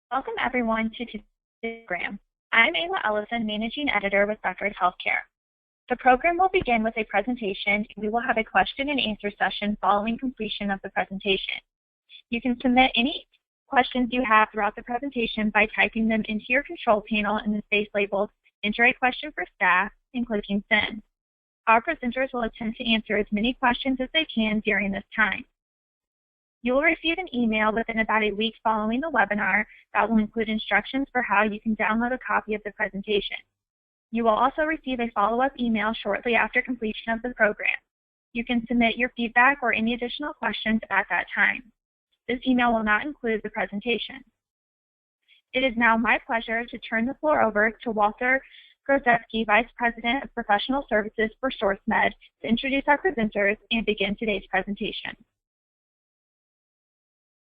Welcome everyone to today's program. I'm Ayla Ellison, Managing Editor with Record Healthcare. The program will begin with a presentation and we will have a question and answer session following completion of the presentation. You can submit any questions you have throughout the presentation by typing them into your control panel in the space labeled Enter a Question for Staff and clicking Send. Our presenters will attempt to answer as many questions as they can during this time. You will receive an email within about a week following the webinar that will include instructions for how you can download a copy of the presentation. You will also receive a follow-up email shortly after completion of the program. You can submit your feedback or any additional questions at that time. This email will not include the presentation. It is now my pleasure to turn the floor over to Walter Grozewski, Vice President of Professional Services for SourceMed, to introduce our presenters and begin today's presentation.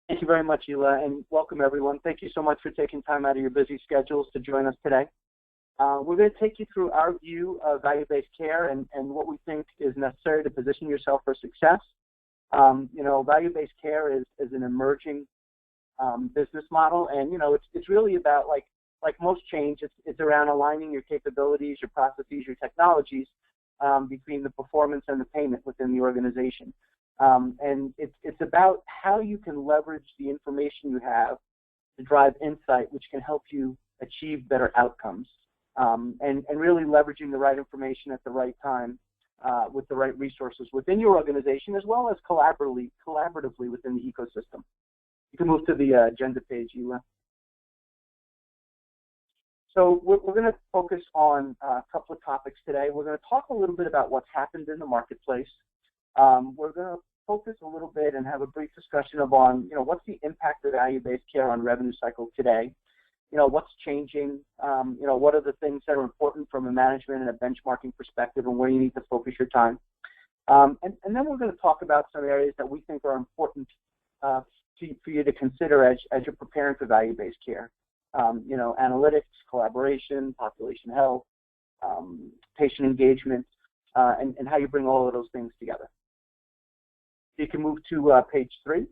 Thank you very much, Ela, and welcome everyone. Thank you so much for taking time out of your busy schedules to join us today. We're going to take you through our view of value-based care and what we think is necessary to position yourself for success. Value-based care is an emerging business model, and it's really about like most change, it's around aligning your capabilities, your processes, your technologies between the performance and the payment within the organization. And it's about how you can leverage the information you have to drive insight, which can help you achieve better outcomes, and really leveraging the right information at the right time with the right resources within your organization, as well as collaboratively within the ecosystem. You can move to the agenda page, Ela. So we're going to focus on a couple of topics today. We're going to talk a little bit about what's happened in the marketplace. We're going to focus a little bit and have a brief discussion on, what's the impact of value-based care on revenue cycle today? What's changing? What are the things that are important from a management and a benchmarking perspective, and where you need to focus your time? And then we're going to talk about some areas that we think are important for you to consider as you're preparing for value-based care. Analytics, collaboration, population health, patient engagement, and how you bring all of those things together. You can move to page 3.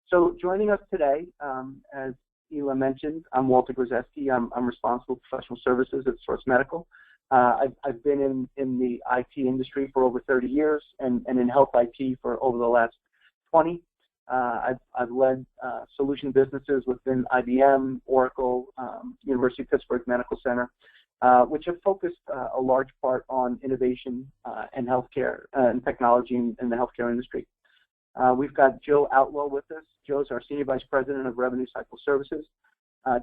So joining us today, as Ela mentioned, I'm Walter Grozewski. I'm responsible for professional services at Source Medical. I've been in the IT industry for over 30 years and in health IT for over the last 20. I've led solution businesses within IBM, Oracle, University of Pittsburgh Medical Center, which have focused a large part on innovation and healthcare and technology in the healthcare industry. We've got Joe Outlaw with us. Joe's our Senior Vice President of Revenue Cycle Services.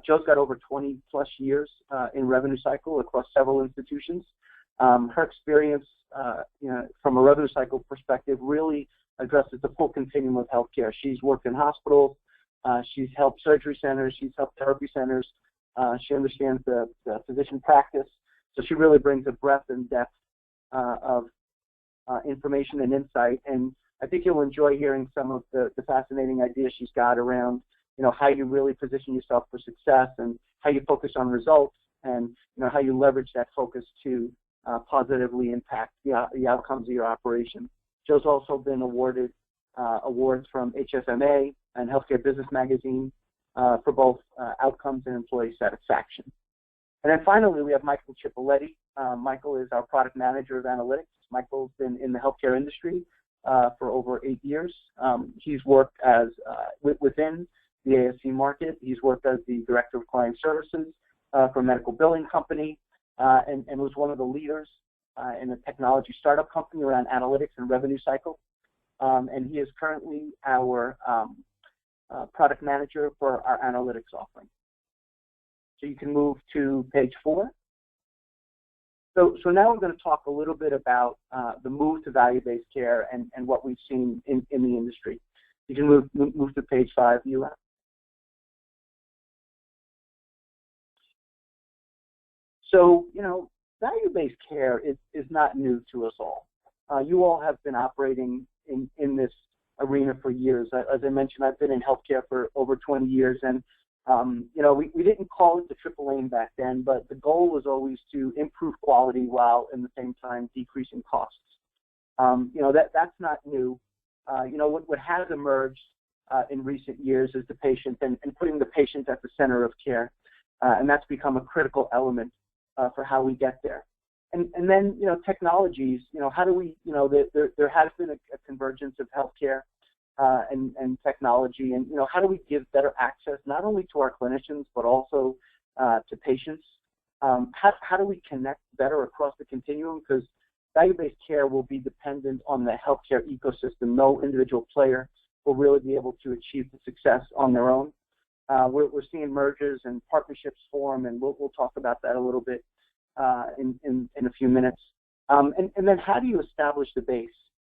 Joe's got over 20 plus years in revenue cycle across several institutions. Her experience from a revenue cycle perspective really addresses the full continuum of healthcare. She's worked in hospitals, she's helped surgery centers, she's helped therapy centers. She understands the physician practice, so she really brings a breadth and depth of information and insight. And I think you'll enjoy hearing some of the fascinating ideas she's got around, how you really position yourself for success and how you focus on results and, how you leverage that focus to positively impact the outcomes of your operation. Joe's also been awarded awards from HFMA and Healthcare Business Magazine for both outcomes and employee satisfaction. And then finally, we have Michael Cipoletti. Michael is our product manager of analytics. Michael's been in the healthcare industry for over 8 years. He's worked as within the ASC market. He's worked as the director of client services for a medical billing company, and was one of the leaders in a technology startup company around analytics and revenue cycle. And he is currently our product manager for our analytics offering. So you can move to page 4. So now we're going to talk a little bit about the move to value-based care and what we've seen in the industry. You can move to page 5, Ela. So, value-based care is not new to us all. You all have been operating in this arena for years. As I mentioned, I've been in healthcare for over 20 years, and we didn't call it the triple aim back then, but the goal was always to improve quality while in the same time decreasing costs. That's not new. What has emerged in recent years is the patient and putting the patient at the center of care. And that's become a critical element for how we get there. And then, technologies, how do we, there has been a convergence of healthcare and technology, and, how do we give better access not only to our clinicians, but also to patients? How do we connect better across the continuum? Because value-based care will be dependent on the healthcare ecosystem. No individual player will really be able to achieve the success on their own. We're seeing mergers and partnerships form, and we'll talk about that a little bit in a few minutes. And then how do you establish the base?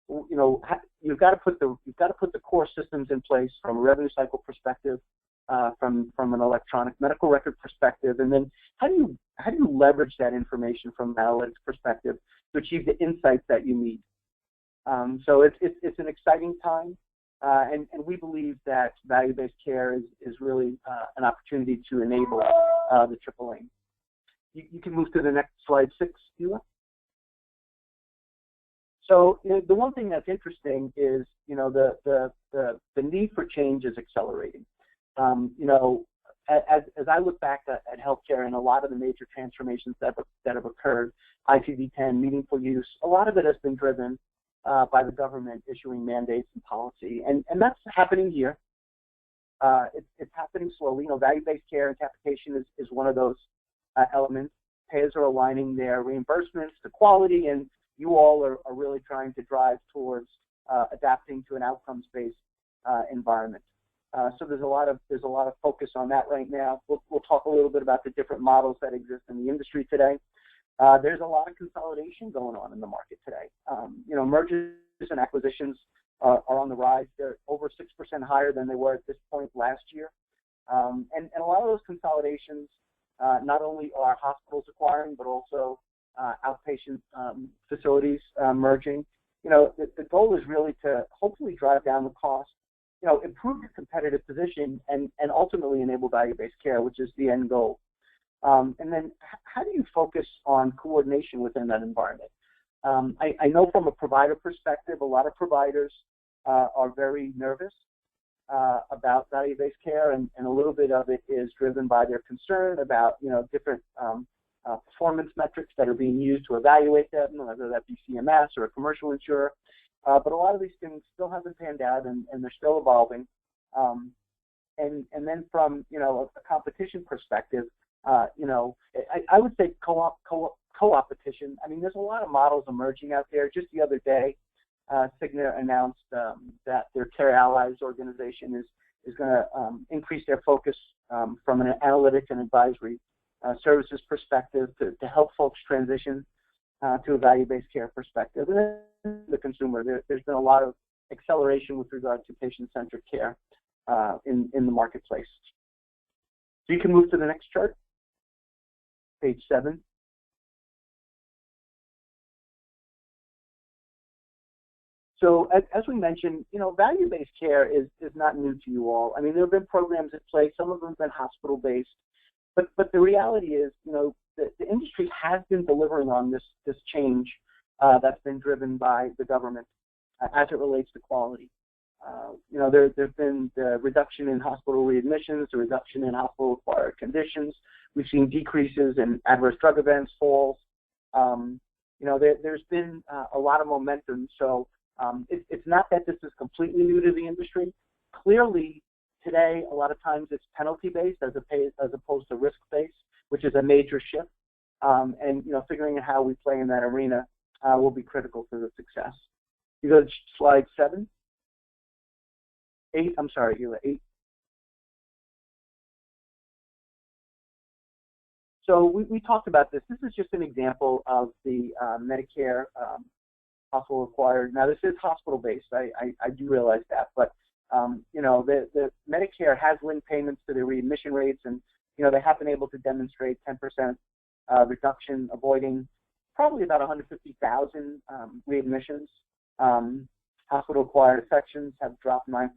You've got to put the core systems in place from a revenue cycle perspective, from an electronic medical record perspective, and then how do you leverage that information from an analytics perspective to achieve the insights that you need? So it's an exciting time, and we believe that value-based care is really an opportunity to enable the triple aim. You can move to the next slide 6, Ela. So the one thing that's interesting is the need for change is accelerating. As I look back at healthcare and a lot of the major transformations that have occurred, ICD-10, meaningful use, a lot of it has been driven by the government issuing mandates and policy, and that's happening here. It's happening slowly. Value-based care and capitation is one of those elements. Payers are aligning their reimbursements to quality, and you all are really trying to drive towards adapting to an outcomes-based environment. So there's a lot of focus on that right now. We'll talk a little bit about the different models that exist in the industry today. There's a lot of consolidation going on in the market today. Mergers and acquisitions are on the rise. They're over 6% higher than they were at this point last year. And a lot of those consolidations not only are hospitals acquiring, but also outpatient facilities merging. The goal is really to hopefully drive down the cost, improve your competitive position, and ultimately enable value-based care, which is the end goal. And then how do you focus on coordination within that environment? I know from a provider perspective, a lot of providers are very nervous about value-based care, and a little bit of it is driven by their concern about, different performance metrics that are being used to evaluate them, whether that be CMS or a commercial insurer. But a lot of these things still haven't panned out, and they're still evolving. And then from, a competition perspective, I would say co-opetition. I mean, there's a lot of models emerging out there. Just the other day, Cigna announced that their Care Allies organization is going to increase their focus from an analytics and advisory services perspective to help folks transition to a value-based care perspective. And then the consumer, there's been a lot of acceleration with regard to patient-centric care in the marketplace. So you can move to the next chart, page 7. So as we mentioned, value-based care is not new to you all. I mean, there have been programs in place. Some of them have been hospital-based. But the reality is, the industry has been delivering on this change that's been driven by the government as it relates to quality. There's been the reduction in hospital readmissions, the reduction in hospital-acquired conditions. We've seen decreases in adverse drug events, falls. There's been a lot of momentum. So it's not that this is completely new to the industry. Clearly, today, a lot of times it's penalty-based as opposed to risk-based, which is a major shift. And figuring out how we play in that arena will be critical for the success. You go to slide 7. 8, I'm sorry, Ela, 8. So we talked about this. This is just an example of the Medicare hospital acquired. Now, this is hospital-based. I do realize that. But, the Medicare has linked payments to their readmission rates, and, they have been able to demonstrate 10% reduction, avoiding probably about 150,000 readmissions. Hospital-acquired infections have dropped 9%.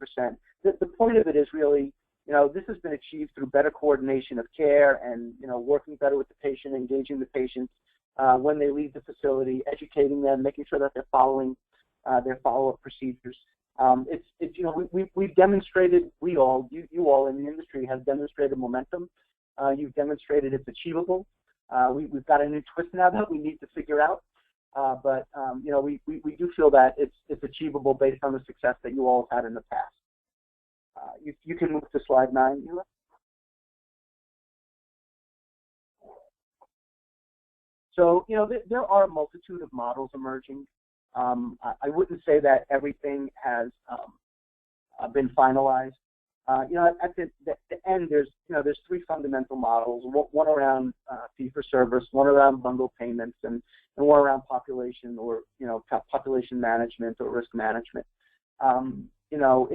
The point of it is really, this has been achieved through better coordination of care and, working better with the patient, engaging the patients when they leave the facility, educating them, making sure that they're following their follow-up procedures. It's you know, we've demonstrated, you all in the industry have demonstrated momentum. You've demonstrated it's achievable. We've got a new twist now that we need to figure out. But you know, we do feel that it's achievable based on the success that you all have had in the past. You can move to slide 9, Ela. So, you know, there are a multitude of models emerging. I wouldn't say that everything has been finalized. You know, at the end, there's 3 fundamental models: one around fee-for-service, one around bundle payments, and one around population, or population management or risk management. You know,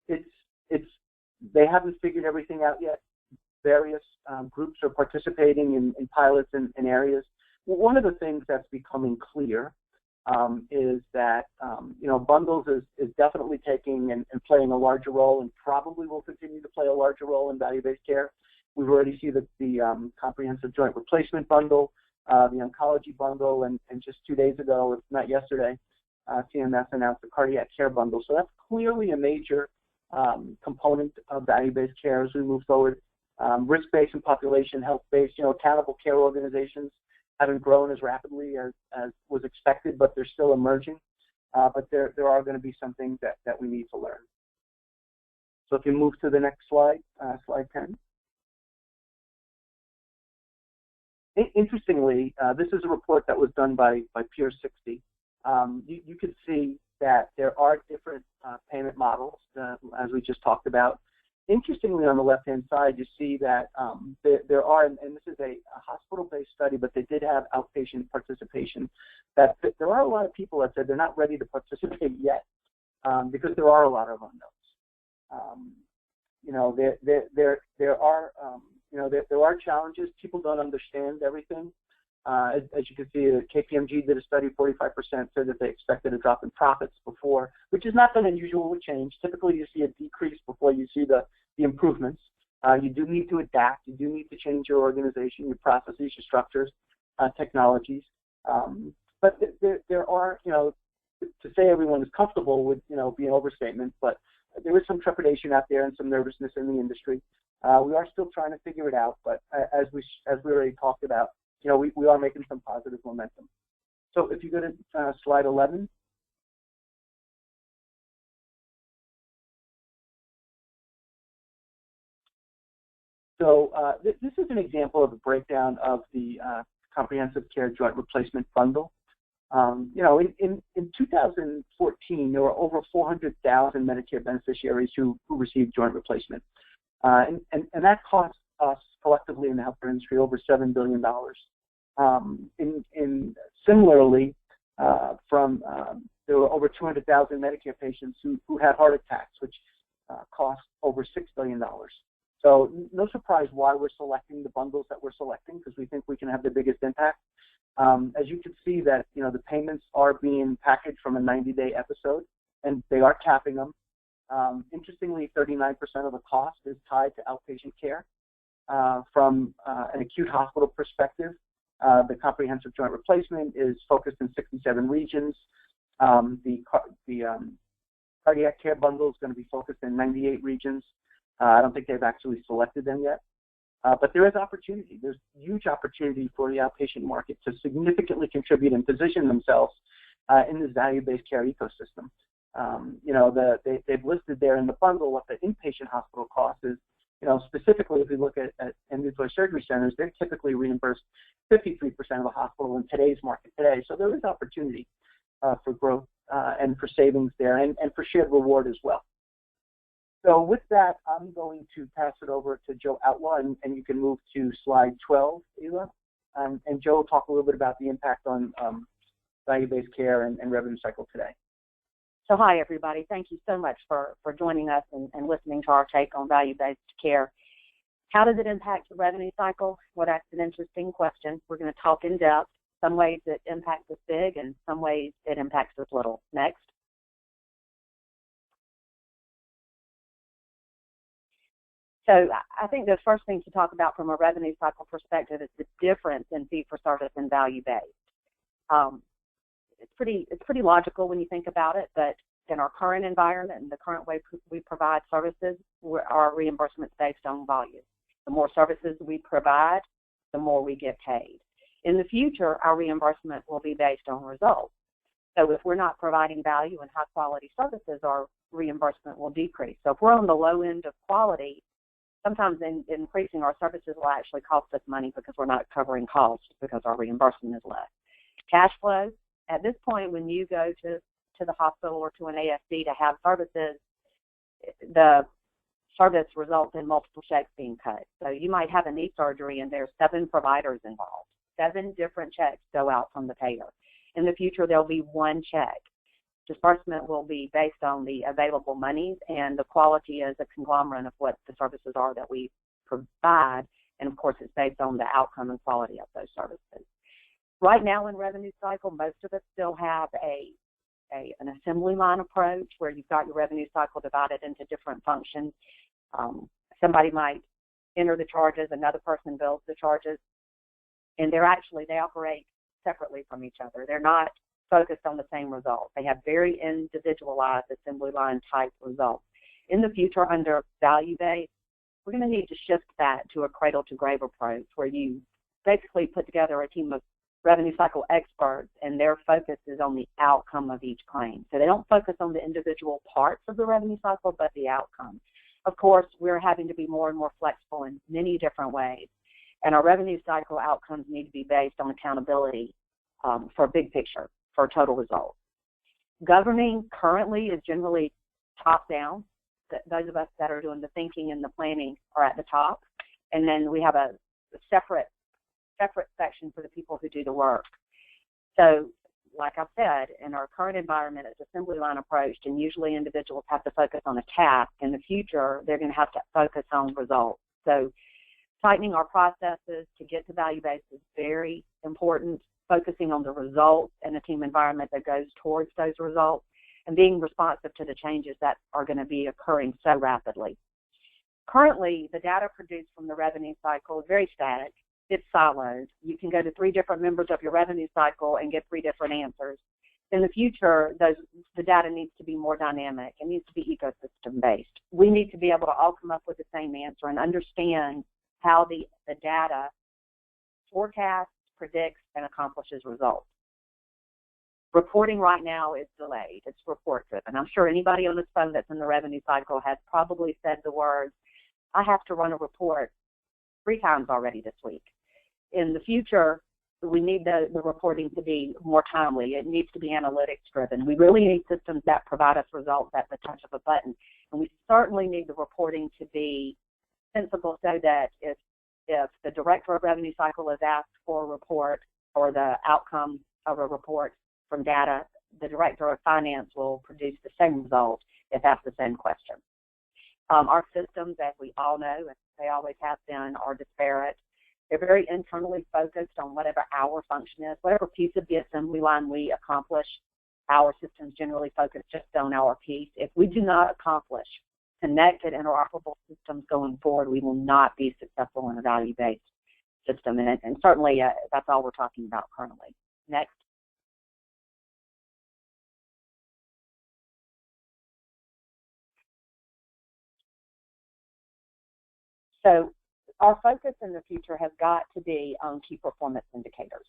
they haven't figured everything out yet. Various groups are participating in pilots in areas. One of the things that's becoming clear is that you know, bundles is definitely taking and playing a larger role, and probably will continue to play a larger role in value-based care. We've already seen the comprehensive joint replacement bundle, the oncology bundle, and just 2 days ago, if not yesterday, CMS announced the cardiac care bundle. So that's clearly a major component of value-based care as we move forward. Risk-based and population health-based, you know, accountable care organizations haven't grown as rapidly as was expected, but they're still emerging. But there are going to be some things that we need to learn. So if you move to the next slide, slide 10. Interestingly, this is a report that was done by Peer 60. You can see that there are different payment models, as we just talked about. Interestingly, on the left-hand side, you see that there are, and this is a hospital-based study, but they did have outpatient participation, that there are a lot of people that said they're not ready to participate yet because there are a lot of unknowns. You know, there are challenges. People don't understand everything. As you can see, KPMG did a study, 45% said that they expected a drop in profits before, which is not that unusual with change. Typically, you see a decrease before you see the improvements. You do need to adapt. You do need to change your organization, your processes, your structures, technologies. But there are, you know, to say everyone is comfortable would, you know, be an overstatement, but there is some trepidation out there and some nervousness in the industry. We are still trying to figure it out, but as we already talked about, you know, we are making some positive momentum. So if you go to slide 11. So this is an example of a breakdown of the comprehensive care joint replacement bundle. You know, in 2014, there were over 400,000 Medicare beneficiaries who received joint replacement. And that cost us collectively in the healthcare industry over $7 billion. Similarly, there were over 200,000 Medicare patients who had heart attacks, which cost over $6 billion. So no surprise why we're selecting the bundles that we're selecting, because we think we can have the biggest impact. As you can see that, you know, the payments are being packaged from a 90-day episode, and they are capping them. Interestingly, 39% of the cost is tied to outpatient care. From an acute hospital perspective, the comprehensive joint replacement is focused in 67 regions. The cardiac care bundle is going to be focused in 98 regions. I don't think they've actually selected them yet. But there is opportunity. There's huge opportunity for the outpatient market to significantly contribute and position themselves in this value-based care ecosystem. You know, they've listed there in the bundle what the inpatient hospital cost is. You know, specifically, if we look at ambulatory surgery centers, they're typically reimbursed 53% of the hospital in today's market today. So there is opportunity for growth and for savings there, and for shared reward as well. So with that, I'm going to pass it over to Joe Outlaw, and you can move to slide 12, Ela. And Joe will talk a little bit about the impact on value-based care and revenue cycle today. So hi, everybody. Thank you so much for joining us and listening to our take on value-based care. How does it impact the revenue cycle? Well, that's an interesting question. We're going to talk in depth. Some ways it impacts us big, and some ways it impacts us little. Next. So I think the first thing to talk about from a revenue cycle perspective is the difference in fee-for-service and value-based. It's pretty logical when you think about it, but in our current environment and the current way we provide services, our reimbursement is based on volume. The more services we provide, the more we get paid. In the future, our reimbursement will be based on results. So if we're not providing value and high quality services, our reimbursement will decrease. So if we're on the low end of quality, sometimes increasing our services will actually cost us money because we're not covering costs because our reimbursement is less. Cash flow, at this point when you go to the hospital or to an ASC to have services, the service results in multiple checks being cut. So you might have a knee surgery and there's 7 providers involved. 7 different checks go out from the payer. In the future, there'll be 1 check. Disbursement will be based on the available monies, and the quality is a conglomerate of what the services are that we provide, and of course it's based on the outcome and quality of those services. Right now in revenue cycle, most of us still have an assembly line approach where you've got your revenue cycle divided into different functions. Somebody might enter the charges, another person bills the charges, and they operate separately from each other. They're not focused on the same results. They have very individualized assembly line type results. In the future, under value-based, we're going to need to shift that to a cradle-to-grave approach where you basically put together a team of revenue cycle experts, and their focus is on the outcome of each claim. So they don't focus on the individual parts of the revenue cycle, but the outcome. Of course, we're having to be more and more flexible in many different ways, and our revenue cycle outcomes need to be based on accountability for a big picture, for total results. Governing currently is generally top-down. Those of us that are doing the thinking and the planning are at the top, and then we have a separate section for the people who do the work. So, like I've said, in our current environment, it's assembly line approached, and usually individuals have to focus on a task. In the future, they're going to have to focus on results. So, tightening our processes to get to value-based is very important, focusing on the results and a team environment that goes towards those results, and being responsive to the changes that are going to be occurring so rapidly. Currently, the data produced from the revenue cycle is very static. It's siloed. You can go to 3 different members of your revenue cycle and get 3 different answers. In the future, the data needs to be more dynamic. It needs to be ecosystem-based. We need to be able to all come up with the same answer and understand how the data forecasts, predicts, and accomplishes results. Reporting right now is delayed. It's report-driven. I'm sure anybody on this phone that's in the revenue cycle has probably said the words, I have to run a report 3 times already this week. In the future, we need the reporting to be more timely. It needs to be analytics-driven. We really need systems that provide us results at the touch of a button. And we certainly need the reporting to be sensible so that if the director of revenue cycle is asked for a report or the outcome of a report from data, the director of finance will produce the same result if asked the same question. Our systems, as we all know, and they always have been, are disparate. They're very internally focused on whatever our function is, whatever piece of the assembly line we accomplish. Our systems generally focus just on our piece. If we do not accomplish connected, interoperable systems going forward, we will not be successful in a value-based system. And certainly that's all we're talking about currently. Next. So our focus in the future has got to be on key performance indicators.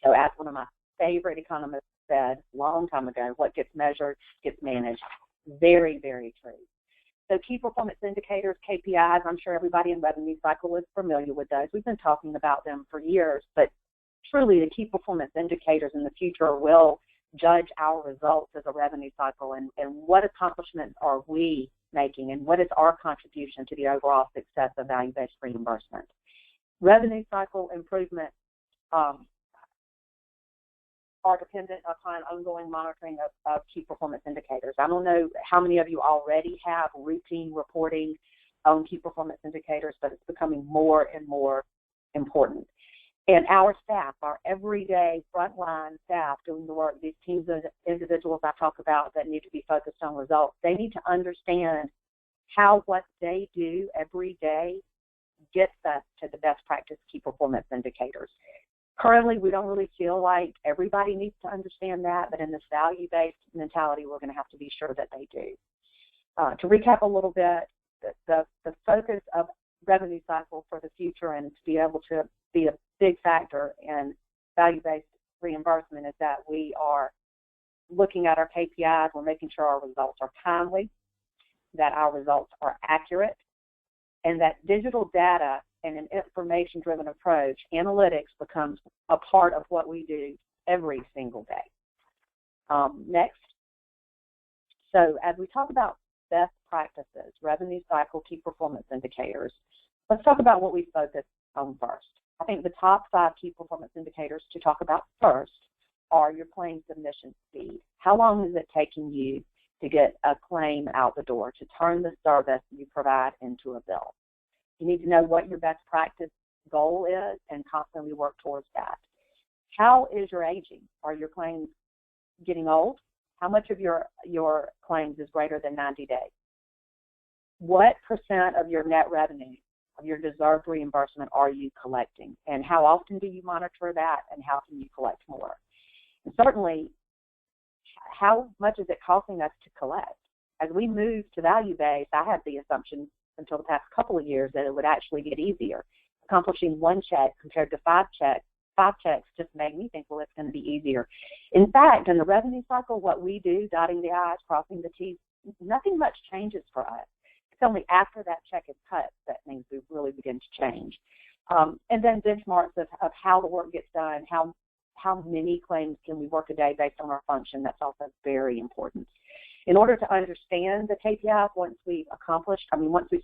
So as one of my favorite economists said a long time ago, what gets measured gets managed. Very, very true. So key performance indicators, KPIs, I'm sure everybody in revenue cycle is familiar with those. We've been talking about them for years, but truly the key performance indicators in the future will judge our results as a revenue cycle and what accomplishments are we making and what is our contribution to the overall success of value-based reimbursement. Revenue cycle improvement are dependent upon ongoing monitoring of key performance indicators. I don't know how many of you already have routine reporting on key performance indicators, but it's becoming more and more important. And our staff, our everyday frontline staff doing the work, these teams of individuals I talk about that need to be focused on results, they need to understand how what they do every day gets us to the best practice key performance indicators. Currently, we don't really feel like everybody needs to understand that, but in this value-based mentality, we're going to have to be sure that they do. To recap a little bit, the focus of revenue cycle for the future and to be able to be a big factor in value-based reimbursement is that we are looking at our KPIs, we're making sure our results are timely, that our results are accurate, and that digital data and an information-driven approach, analytics becomes a part of what we do every single day. Next. So as we talk about best practices, revenue cycle, key performance indicators, let's talk about what we focus on first. I think the top 5 key performance indicators to talk about first are your claim submission speed. How long is it taking you to get a claim out the door, to turn the service you provide into a bill? You need to know what your best practice goal is and constantly work towards that. How is your aging? Are your claims getting old? How much of your claims is greater than 90 days? What % of your net revenue, of your deserved reimbursement, are you collecting? And how often do you monitor that, and how can you collect more? And certainly, how much is it costing us to collect? As we move to value-based, I had the assumption until the past couple of years that it would actually get easier. Accomplishing 1 check compared to 5 checks just made me think, well, it's going to be easier. In fact, in the revenue cycle, what we do, dotting the I's, crossing the T's, nothing much changes for us. It's only after that check is cut that things really begin to change. And then benchmarks of how the work gets done, how many claims can we work a day based on our function. That's also very important. In order to understand the KPIs, once we've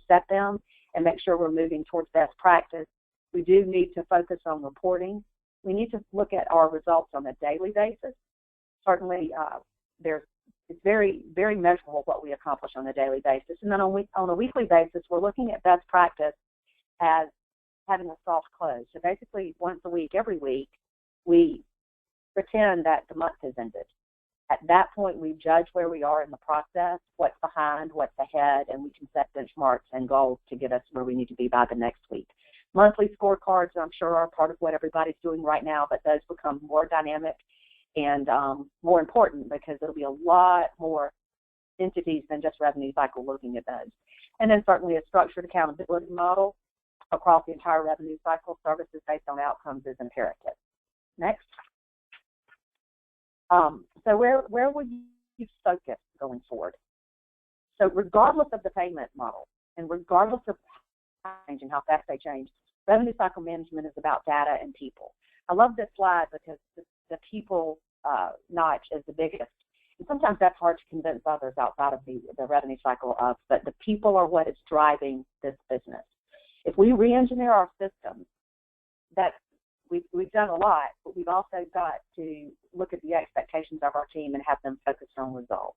set them and make sure we're moving towards best practice, we do need to focus on reporting. We need to look at our results on a daily basis. Certainly, it's very, very measurable what we accomplish on a daily basis. And then on a weekly basis, we're looking at best practice as having a soft close. So basically, once a week, every week, we pretend that the month has ended. At that point, we judge where we are in the process, what's behind, what's ahead, and we can set benchmarks and goals to get us where we need to be by the next week. Monthly scorecards, I'm sure, are part of what everybody's doing right now, but those become more dynamic and more important because there'll be a lot more entities than just revenue cycle looking at those. And then certainly a structured accountability model across the entire revenue cycle, services based on outcomes is imperative. Next. So where will you focus going forward? So regardless of the payment model and regardless of how they change and how fast they change, revenue cycle management is about data and people. I love this slide because the people notch is the biggest. And sometimes that's hard to convince others outside of the revenue cycle of, but the people are what is driving this business. If we re-engineer our systems, we've done a lot, but we've also got to look at the expectations of our team and have them focused on results.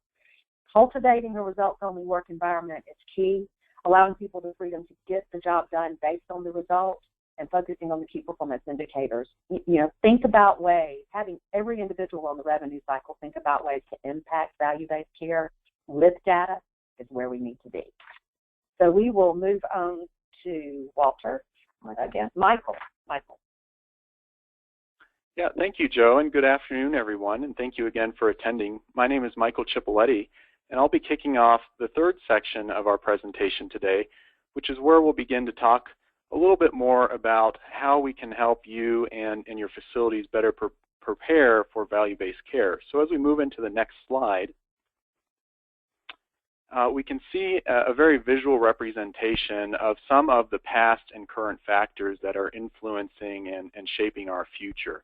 Cultivating a results-only work environment is key, allowing people the freedom to get the job done based on the results and focusing on the key performance indicators. Think about ways, having every individual on the revenue cycle think about ways to impact value-based care with data is where we need to be. So we will move on to Walter, again, Michael. Yeah, thank you, Joe, and good afternoon, everyone, and thank you again for attending. My name is Michael Cipoletti, and I'll be kicking off the 3rd section of our presentation today, which is where we'll begin to talk a little bit more about how we can help you and your facilities better prepare for value-based care. So as we move into the next slide, we can see a very visual representation of some of the past and current factors that are influencing and shaping our future.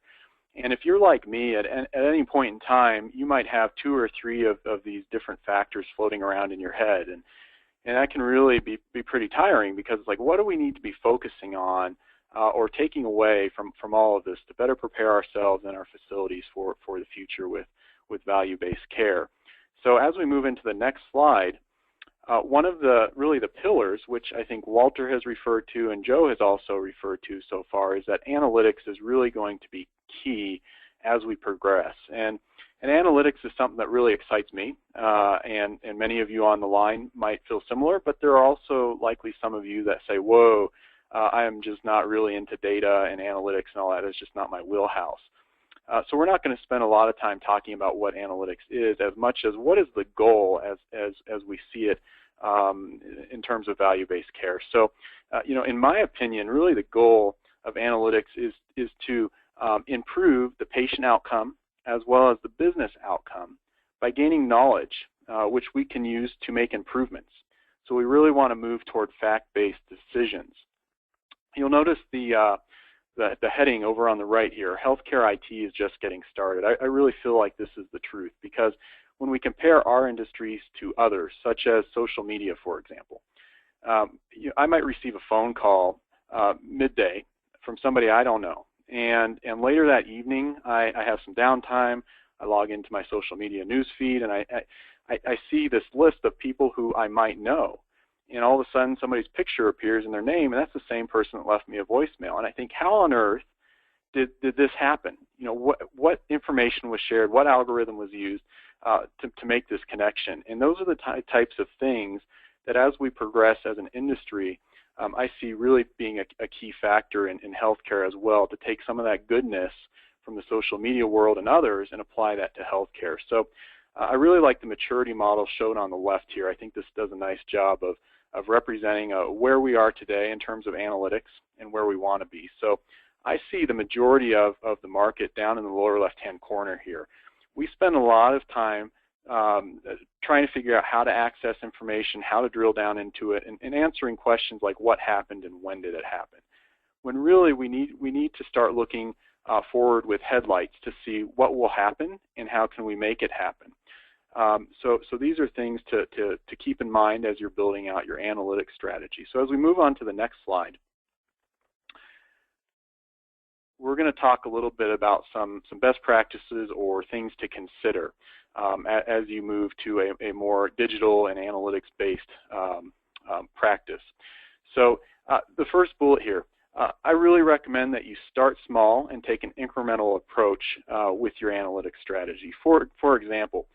And if you're like me, at any point in time, you might have 2 or 3 of these different factors floating around in your head. And that can really be pretty tiring because it's like, what do we need to be focusing on or taking away from all of this to better prepare ourselves and our facilities for the future with value-based care? So as we move into the next slide, one of the pillars, which I think Walter has referred to and Joe has also referred to so far, is that analytics is really going to be key as we progress. And analytics is something that really excites me, and many of you on the line might feel similar, but there are also likely some of you that say, whoa, I am just not really into data and analytics and all that. It's just not my wheelhouse. So we're not going to spend a lot of time talking about what analytics is as much as what is the goal as we see it in terms of value-based care. So, in my opinion, really the goal of analytics is to improve the patient outcome as well as the business outcome by gaining knowledge, which we can use to make improvements. So we really want to move toward fact-based decisions. You'll notice the heading over on the right here, healthcare IT is just getting started. I really feel like this is the truth, because when we compare our industries to others, such as social media, for example, I might receive a phone call midday from somebody I don't know, and later that evening I have some downtime. I log into my social media news feed, and I see this list of people who I might know. And all of a sudden somebody's picture appears in their name, and that's the same person that left me a voicemail. And I think, how on earth did this happen? What information was shared? What algorithm was used to make this connection? And those are the types of things that, as we progress as an industry, I see really being a key factor in healthcare as well, to take some of that goodness from the social media world and others and apply that to healthcare. So I really like the maturity model shown on the left here. I think this does a nice job of representing where we are today in terms of analytics and where we want to be. So I see the majority of the market down in the lower left-hand corner here. We spend a lot of time trying to figure out how to access information, how to drill down into it, and answering questions like what happened and when did it happen, when really we need to start looking forward with headlights to see what will happen and how can we make it happen. So these are things to keep in mind as you're building out your analytics strategy. So as we move on to the next slide, we're going to talk a little bit about some best practices or things to consider as you move to a more digital and analytics-based practice. So the first bullet here, I really recommend that you start small and take an incremental approach with your analytics strategy. For example,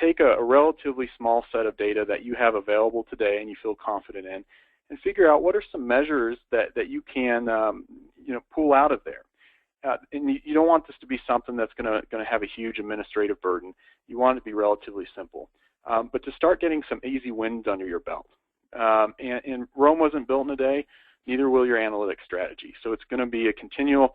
take a relatively small set of data that you have available today and you feel confident in, and figure out what are some measures that you can pull out of there. And you don't want this to be something that's going to have a huge administrative burden. You want it to be relatively simple, but to start getting some easy wins under your belt. And Rome wasn't built in a day. Neither will your analytics strategy. So it's going to be a continual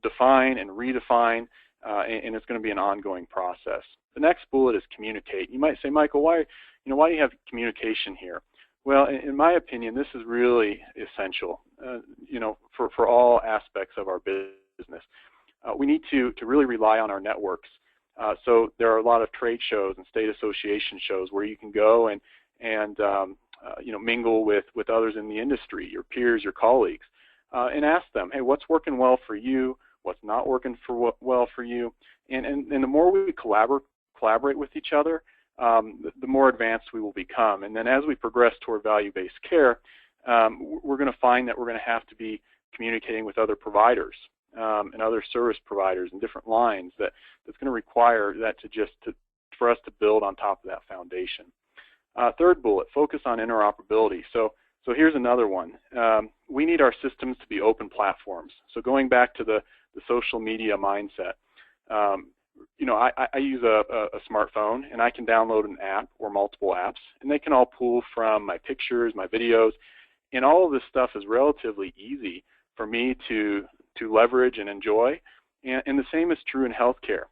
define and redefine, and it's going to be an ongoing process. The next bullet is communicate. You might say, Michael, why do you have communication here? Well, in my opinion, this is really essential, for all aspects of our business. We need to really rely on our networks. So there are a lot of trade shows and state association shows where you can go and mingle with others in the industry, your peers, your colleagues, and ask them, hey, what's working well for you? What's not working well for you? And the more we collaborate with each other, the more advanced we will become. And then as we progress toward value-based care, we're going to find that we're going to have to be communicating with other providers and other service providers and different lines that's going to require that for us to build on top of that foundation. Third bullet, focus on interoperability. So here's another one. We need our systems to be open platforms. So going back to the social media mindset, I use a smartphone, and I can download an app or multiple apps, and they can all pull from my pictures, my videos, and all of this stuff is relatively easy for me to leverage and enjoy. And the same is true in healthcare.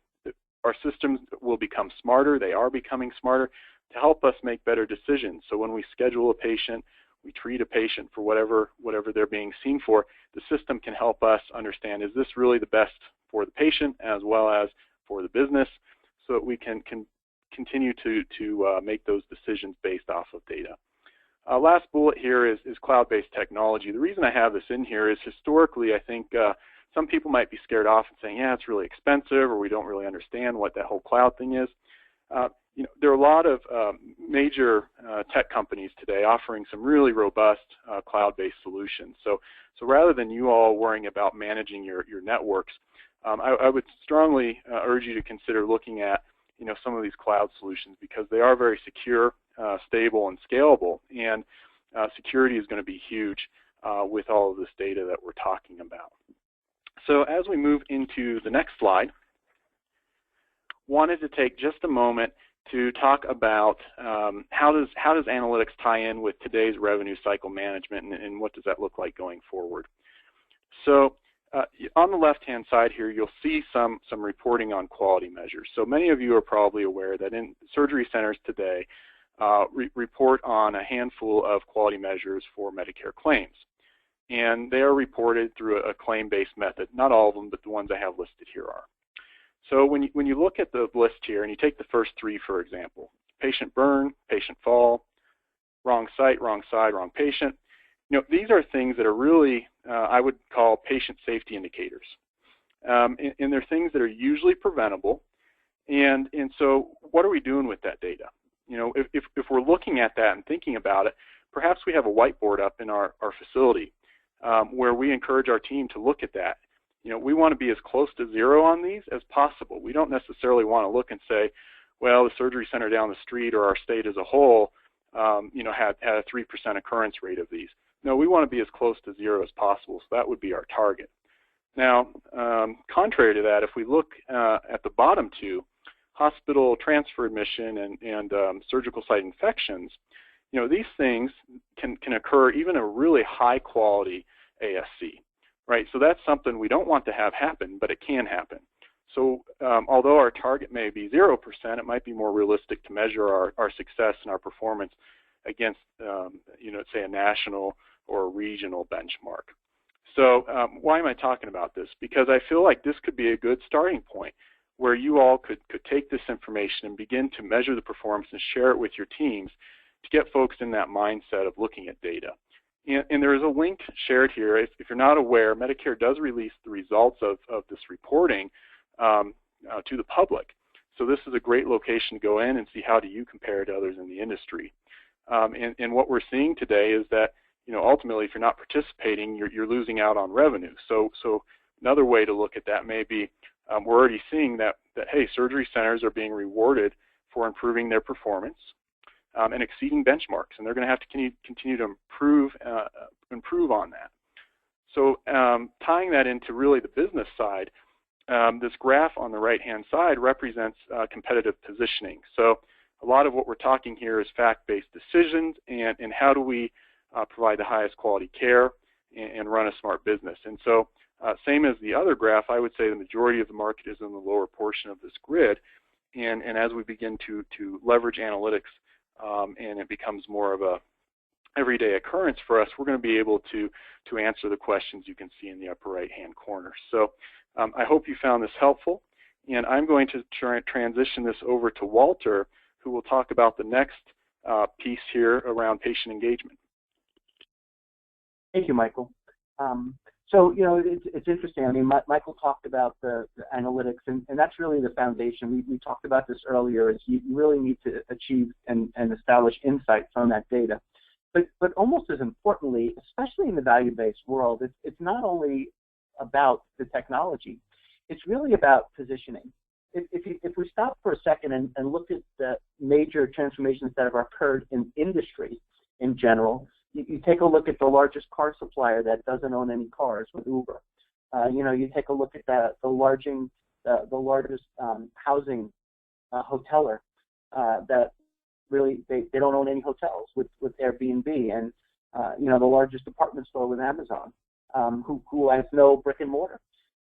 Our systems will become smarter. They are becoming smarter to help us make better decisions. So when we schedule a patient, we treat a patient for whatever they're being seen for, the system can help us understand, is this really the best for the patient as well as for the business, so that we can continue to make those decisions based off of data. Last bullet here is cloud-based technology. The reason I have this in here is historically I think some people might be scared off and saying, yeah, it's really expensive, or we don't really understand what that whole cloud thing is. There are a lot of major tech companies today offering some really robust cloud-based solutions. So rather than you all worrying about managing your networks, I would strongly urge you to consider looking at some of these cloud solutions, because they are very secure, stable, and scalable. And security is going to be huge with all of this data that we're talking about. So as we move into the next slide, wanted to take just a moment to talk about how does analytics tie in with today's revenue cycle management, and what does that look like going forward. So on the left-hand side here, you'll see some reporting on quality measures. So many of you are probably aware that in surgery centers today report on a handful of quality measures for Medicare claims. And they are reported through a claim-based method. Not all of them, but the ones I have listed here are. So when you look at the list here and you take the first three, for example, patient burn, patient fall, wrong site, wrong side, wrong patient, these are things that are really, I would call patient safety indicators. And they're things that are usually preventable. And so what are we doing with that data? If we're looking at that and thinking about it, perhaps we have a whiteboard up in our facility where we encourage our team to look at that. We want to be as close to zero on these as possible. We don't necessarily want to look and say, well, the surgery center down the street or our state as a whole, had a 3% occurrence rate of these. No, we want to be as close to zero as possible, so that would be our target. Now, contrary to that, if we look at the bottom two, hospital transfer admission and surgical site infections, these things can occur even in a really high quality ASC. Right, so that's something we don't want to have happen, but it can happen. So although our target may be 0%, it might be more realistic to measure our success and our performance against, say a national or a regional benchmark. So why am I talking about this? Because I feel like this could be a good starting point where you all could take this information and begin to measure the performance and share it with your teams to get folks in that mindset of looking at data. And there is a link shared here. If you're not aware, Medicare does release the results of this reporting to the public. So this is a great location to go in and see how do you compare to others in the industry. And what we're seeing today is that, ultimately, if you're not participating, you're losing out on revenue. So another way to look at that may be we're already seeing that hey, surgery centers are being rewarded for improving their performance. And exceeding benchmarks, and they're going to have to continue to improve on that. So tying that into really the business side, this graph on the right-hand side represents competitive positioning. So a lot of what we're talking here is fact-based decisions and how do we provide the highest quality care and run a smart business. And so same as the other graph, I would say the majority of the market is in the lower portion of this grid. And as we begin to leverage analytics, and it becomes more of a everyday occurrence for us, we're going to be able to answer the questions you can see in the upper right-hand corner. So I hope you found this helpful, and I'm going to transition this over to Walter, who will talk about the next piece here around patient engagement. Thank you, Michael. So, it's interesting. I mean, Michael talked about the analytics, and that's really the foundation. We talked about this earlier, is you really need to achieve and establish insights on that data. But almost as importantly, especially in the value-based world, it's not only about the technology. It's really about positioning. If we stop for a second and look at the major transformations that have occurred in industry in general, you take a look at the largest car supplier that doesn't own any cars with Uber. You take a look at the largest housing hoteler that really they don't own any hotels with Airbnb, and the largest department store with Amazon, who has no brick and mortar.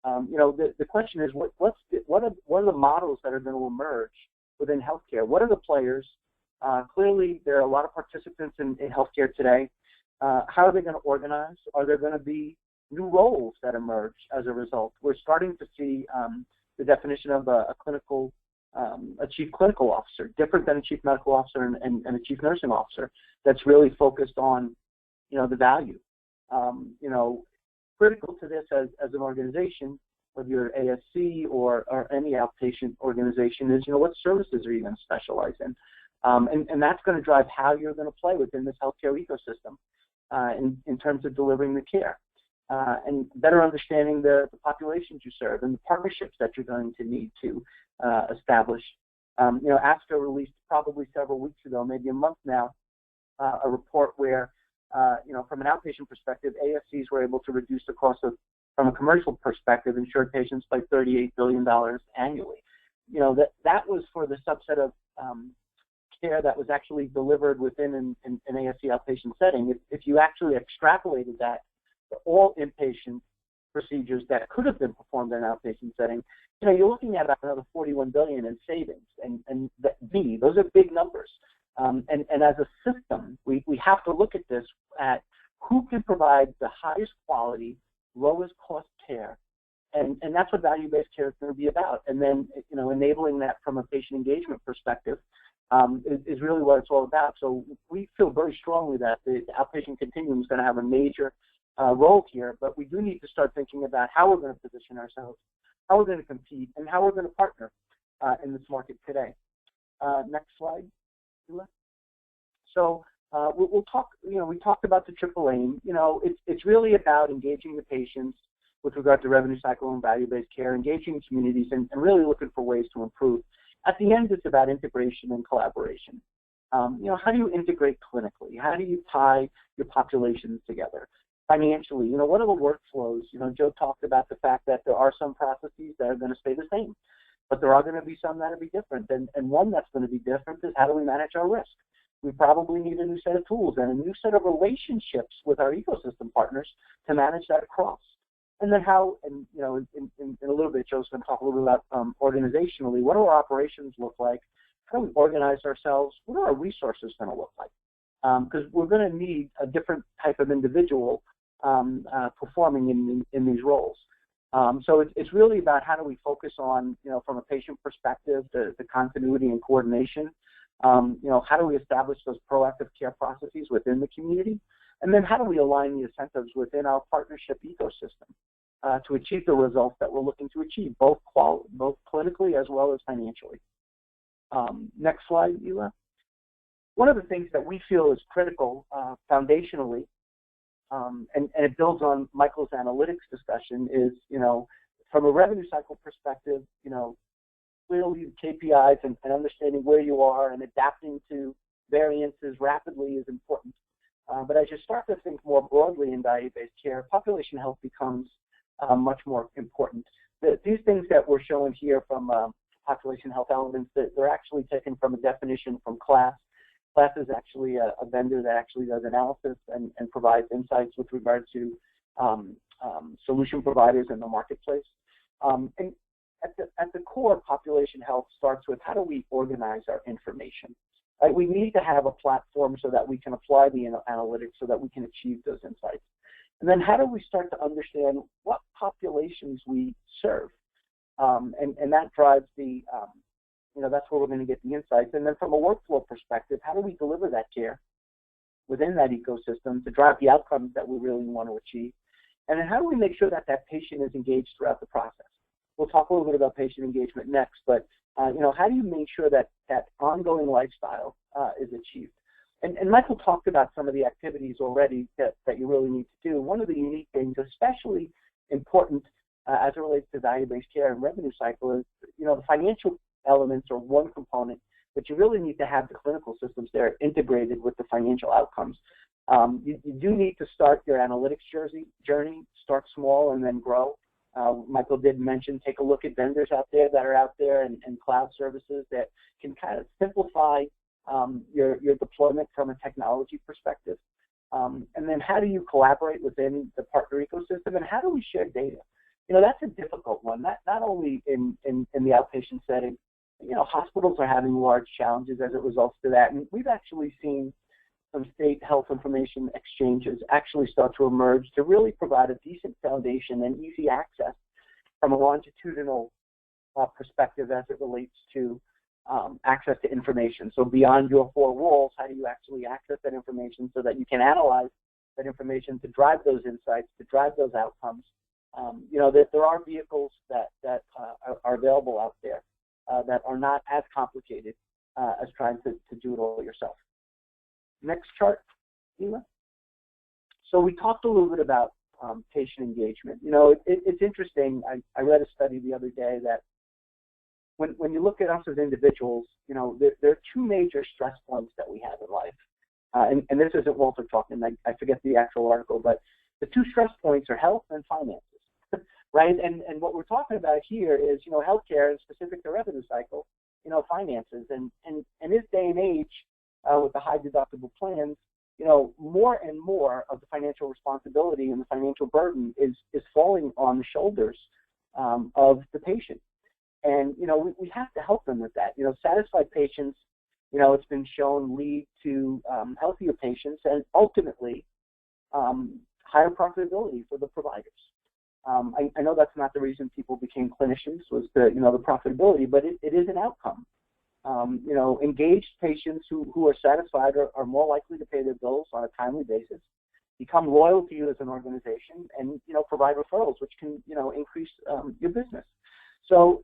The question is what are the models that are going to emerge within healthcare? What are the players? Clearly, there are a lot of participants in healthcare today. How are they going to organize? Are there going to be new roles that emerge as a result? We're starting to see the definition of a chief clinical officer, different than a chief medical officer and a chief nursing officer, that's really focused on, the value. Critical to this as an organization, whether you're ASC or any outpatient organization, is, what services are you going to specialize in? And that's going to drive how you're going to play within this healthcare ecosystem in terms of delivering the care and better understanding the populations you serve and the partnerships that you're going to need to establish. ASCO released probably several weeks ago, maybe a month now, a report where from an outpatient perspective, ASCs were able to reduce the cost of, from a commercial perspective, insured patients by $38 billion annually. That was for the subset of care that was actually delivered within an ASC outpatient setting. If you actually extrapolated that to all inpatient procedures that could have been performed in an outpatient setting, you're looking at about another $41 billion in savings. And those are big numbers. And as a system, we have to look at this at who can provide the highest quality, lowest cost care. And that's what value-based care is going to be about. And then, enabling that from a patient engagement perspective is really what it's all about. So we feel very strongly that the outpatient continuum is going to have a major role here, but we do need to start thinking about how we're going to position ourselves, how we're going to compete, and how we're going to partner in this market today. Next slide. So we'll talk, we talked about the triple aim. It's really about engaging the patients with regard to revenue cycle and value-based care, engaging communities, and really looking for ways to improve. At the end, it's about integration and collaboration. How do you integrate clinically? How do you tie your populations together? Financially, what are the workflows? Joe talked about the fact that there are some processes that are going to stay the same, but there are going to be some that will be different. And one that's going to be different is how do we manage our risk? We probably need a new set of tools and a new set of relationships with our ecosystem partners to manage that across. And then how, and in a little bit, Joe's going to talk a little bit about organizationally, what do our operations look like? How do we organize ourselves? What are our resources going to look like? Because we're going to need a different type of individual performing in these roles. So it's really about how do we focus on, from a patient perspective, the continuity and coordination. How do we establish those proactive care processes within the community? And then how do we align the incentives within our partnership ecosystem to achieve the results that we're looking to achieve, both clinically as well as financially. Next slide, Ela. One of the things that we feel is critical foundationally, and it builds on Michael's analytics discussion, is, from a revenue cycle perspective, clearly KPIs and understanding where you are and adapting to variances rapidly is important. But as you start to think more broadly in value-based care, population health becomes much more important. These things that we're showing here from population health elements, they're actually taken from a definition from KLAS. KLAS is actually a vendor that actually does analysis and provides insights with regard to solution providers in the marketplace. And at the core, population health starts with how do we organize our information. Right? We need to have a platform so that we can apply the analytics so that we can achieve those insights. And then how do we start to understand what populations we serve? And that drives the, that's where we're going to get the insights. And then from a workflow perspective, how do we deliver that care within that ecosystem to drive the outcomes that we really want to achieve? And then how do we make sure that that patient is engaged throughout the process? We'll talk a little bit about patient engagement next, but how do you make sure that that ongoing lifestyle is achieved? And Michael talked about some of the activities already that you really need to do. One of the unique things, especially important as it relates to value-based care and revenue cycle, is the financial elements are one component, but you really need to have the clinical systems there integrated with the financial outcomes. You do need to start your analytics journey, start small and then grow. Michael did mention, take a look at vendors out there and cloud services that can kind of simplify your deployment from a technology perspective. And then how do you collaborate within the partner ecosystem, and how do we share data? That's a difficult one, not only in the outpatient setting. Hospitals are having large challenges as it results to that, and we've actually seen some state health information exchanges actually start to emerge to really provide a decent foundation and easy access from a longitudinal perspective as it relates to access to information. So beyond your four walls, how do you actually access that information so that you can analyze that information to drive those insights, to drive those outcomes? There are vehicles that are available out there that are not as complicated as trying to do it all yourself. Next chart, Ela. So we talked a little bit about patient engagement. It's interesting. I read a study the other day that when you look at us as individuals, there are two major stress points that we have in life. and this isn't Walter talking, I forget the actual article, but the two stress points are health and finances, right? And what we're talking about here is, healthcare is specific to revenue cycle, finances. And in this day and age, with the high deductible plans, more and more of the financial responsibility and the financial burden is falling on the shoulders of the patient. And, we have to help them with that. Satisfied patients, it's been shown lead to healthier patients and ultimately higher profitability for the providers. I know that's not the reason people became clinicians, was the profitability, but it is an outcome. Engaged patients who are satisfied are more likely to pay their bills on a timely basis, become loyal to you as an organization, and provide referrals, which can increase your business. So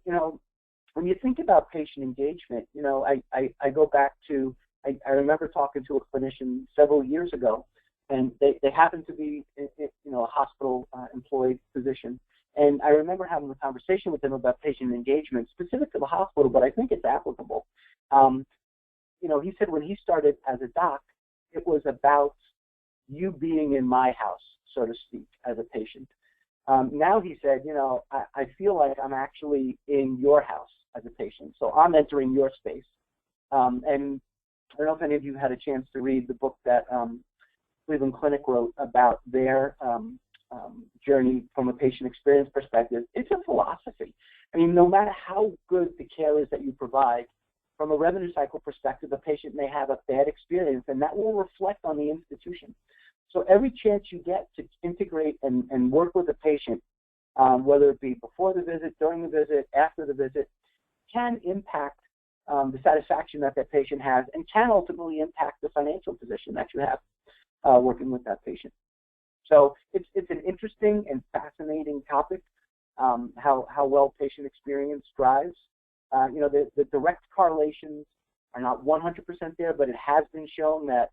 when you think about patient engagement, I go back to I remember talking to a clinician several years ago, and they happened to be a hospital employed physician. And I remember having a conversation with him about patient engagement specific to the hospital, but I think it's applicable. He said when he started as a doc, it was about you being in my house, so to speak, as a patient. Now he said, I feel like I'm actually in your house as a patient, so I'm entering your space. And I don't know if any of you had a chance to read the book that Cleveland Clinic wrote about their journey from a patient experience perspective. It's a philosophy. I mean, no matter how good the care is that you provide, from a revenue cycle perspective, a patient may have a bad experience, and that will reflect on the institution. So every chance you get to integrate and work with a patient, whether it be before the visit, during the visit, after the visit, can impact the satisfaction that patient has, and can ultimately impact the financial position that you have working with that patient. So it's an interesting and fascinating topic, how well patient experience drives. The direct correlations are not 100% there, but it has been shown that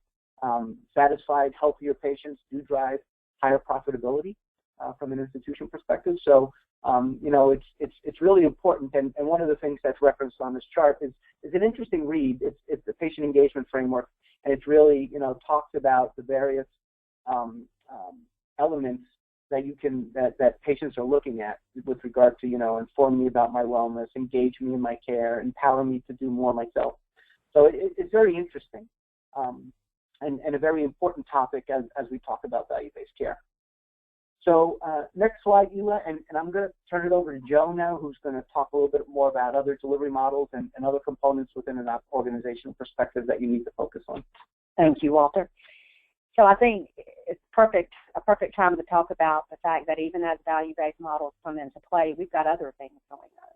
satisfied, healthier patients do drive higher profitability from an institution perspective. So, it's really important. And one of the things that's referenced on this chart is an interesting read. It's the patient engagement framework, and it's really, talks about the various elements that patients are looking at with regard to, inform me about my wellness, engage me in my care, empower me to do more myself. So it's very interesting and a very important topic as we talk about value-based care. So next slide, Ela, and I'm going to turn it over to Joe now, who's going to talk a little bit more about other delivery models and other components within an organizational perspective that you need to focus on. Thank you, Walter. So I think it's a perfect time to talk about the fact that even as value-based models come into play, we've got other things going on.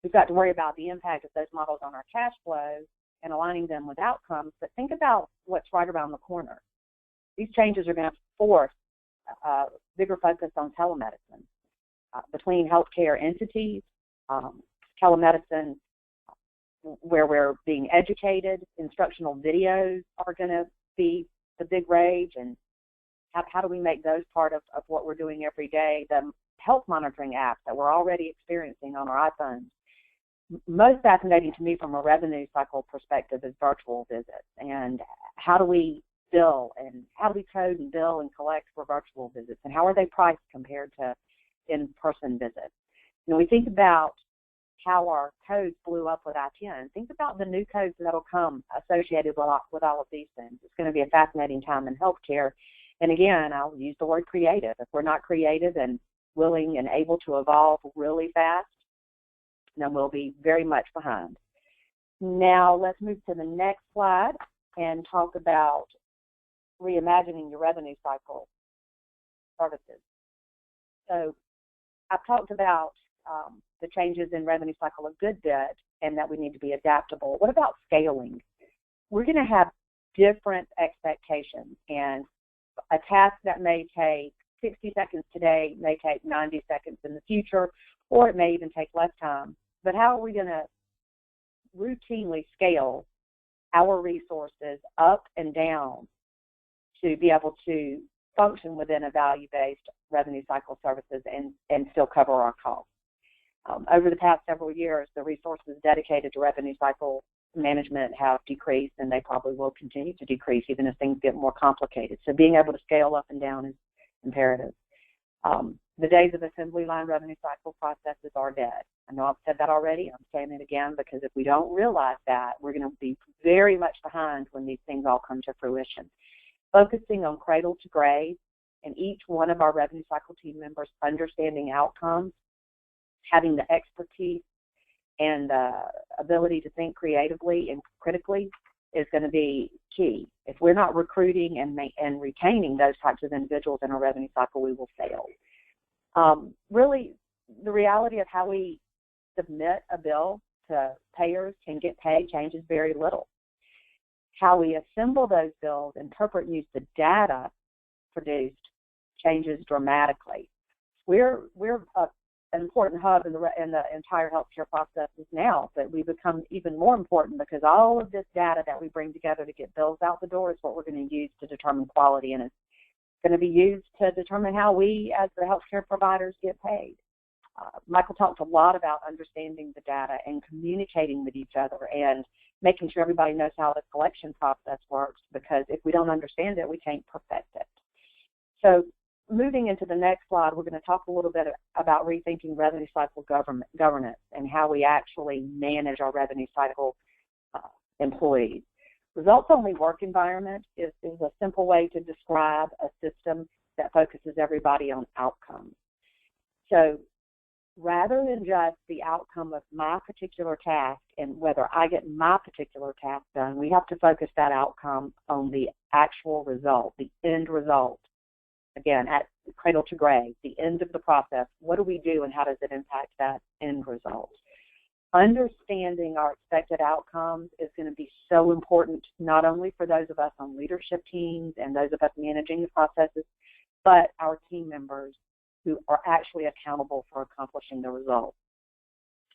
We've got to worry about the impact of those models on our cash flow and aligning them with outcomes, but think about what's right around the corner. These changes are going to force a bigger focus on telemedicine between healthcare entities, telemedicine where we're being educated, instructional videos are going to be the big rage, and how do we make those part of what we're doing every day? The health monitoring apps that we're already experiencing on our iPhones. Most fascinating to me from a revenue cycle perspective is virtual visits, and how do we bill, and how do we code and bill and collect for virtual visits, and how are they priced compared to in-person visits? We think about how our codes blew up with I-10. Think about the new codes that will come associated with all of these things. It's going to be a fascinating time in healthcare. And again, I'll use the word creative. If we're not creative and willing and able to evolve really fast, then we'll be very much behind. Now let's move to the next slide and talk about reimagining your revenue cycle services. So I've talked about the changes in revenue cycle a good bit, and that we need to be adaptable. What about scaling? We're going to have different expectations, and a task that may take 60 seconds today may take 90 seconds in the future, or it may even take less time. But how are we going to routinely scale our resources up and down to be able to function within a value-based revenue cycle services and still cover our costs? Over the past several years, the resources dedicated to revenue cycle management have decreased, and they probably will continue to decrease even as things get more complicated. So being able to scale up and down is imperative. The days of assembly line revenue cycle processes are dead. I know I've said that already. I'm saying it again because if we don't realize that, we're going to be very much behind when these things all come to fruition. Focusing on cradle to grave and each one of our revenue cycle team members understanding outcomes, having the expertise and ability to think creatively and critically is going to be key. If we're not recruiting and retaining those types of individuals in our revenue cycle, we will fail. Really, the reality of how we submit a bill to payers and get paid changes very little. How we assemble those bills, interpret and use the data produced changes dramatically. We're an important hub in the entire healthcare processes now, but we become even more important because all of this data that we bring together to get bills out the door is what we're going to use to determine quality, and it's going to be used to determine how we as the healthcare providers get paid. Michael talked a lot about understanding the data and communicating with each other and making sure everybody knows how the collection process works, because if we don't understand it, we can't perfect it. So moving into the next slide, we're going to talk a little bit about rethinking revenue cycle governance and how we actually manage our revenue cycle employees. Results-only work environment is a simple way to describe a system that focuses everybody on outcomes. So rather than just the outcome of my particular task and whether I get my particular task done, we have to focus that outcome on the actual result, the end result. Again, at cradle to grave, the end of the process. What do we do and how does it impact that end result? Understanding our expected outcomes is going to be so important, not only for those of us on leadership teams and those of us managing the processes, but our team members who are actually accountable for accomplishing the results.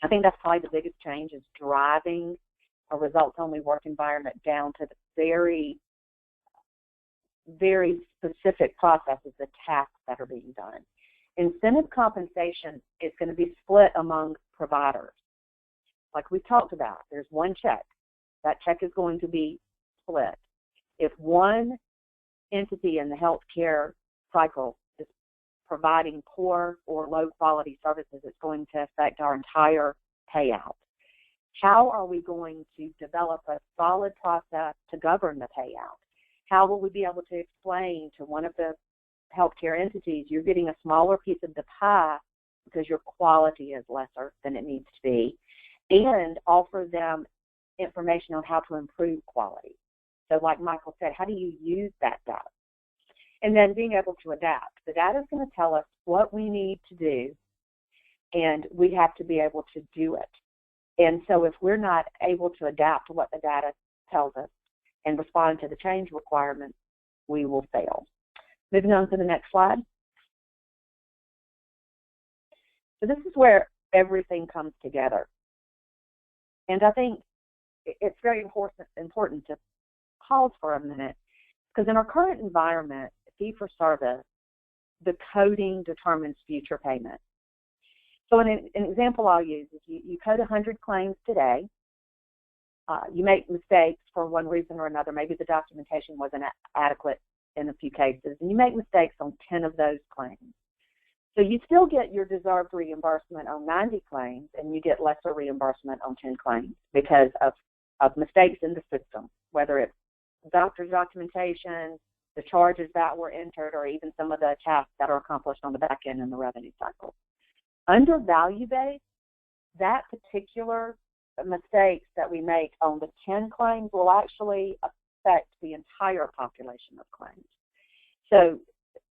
I think that's probably the biggest change, is driving a results-only work environment down to the very specific processes, the tasks that are being done. Incentive compensation is going to be split among providers. Like we talked about, there's one check. That check is going to be split. If one entity in the healthcare cycle is providing poor or low quality services, it's going to affect our entire payout. How are we going to develop a solid process to govern the payout? How will we be able to explain to one of the healthcare entities, you're getting a smaller piece of the pie because your quality is lesser than it needs to be, and offer them information on how to improve quality? So like Michael said, how do you use that data? And then being able to adapt. The data is going to tell us what we need to do, and we have to be able to do it. And so if we're not able to adapt to what the data tells us and respond to the change requirements, we will fail. Moving on to the next slide. So this is where everything comes together. And I think it's very important to pause for a minute, because in our current environment, fee-for-service, the coding determines future payment. So an example I'll use is you code 100 claims today. You make mistakes for one reason or another. Maybe the documentation wasn't adequate in a few cases, and you make mistakes on 10 of those claims. So you still get your deserved reimbursement on 90 claims, and you get lesser reimbursement on 10 claims because of mistakes in the system, whether it's doctor's documentation, the charges that were entered, or even some of the tasks that are accomplished on the back end in the revenue cycle. Under value-based, that particular mistakes that we make on the 10 claims will actually affect the entire population of claims. So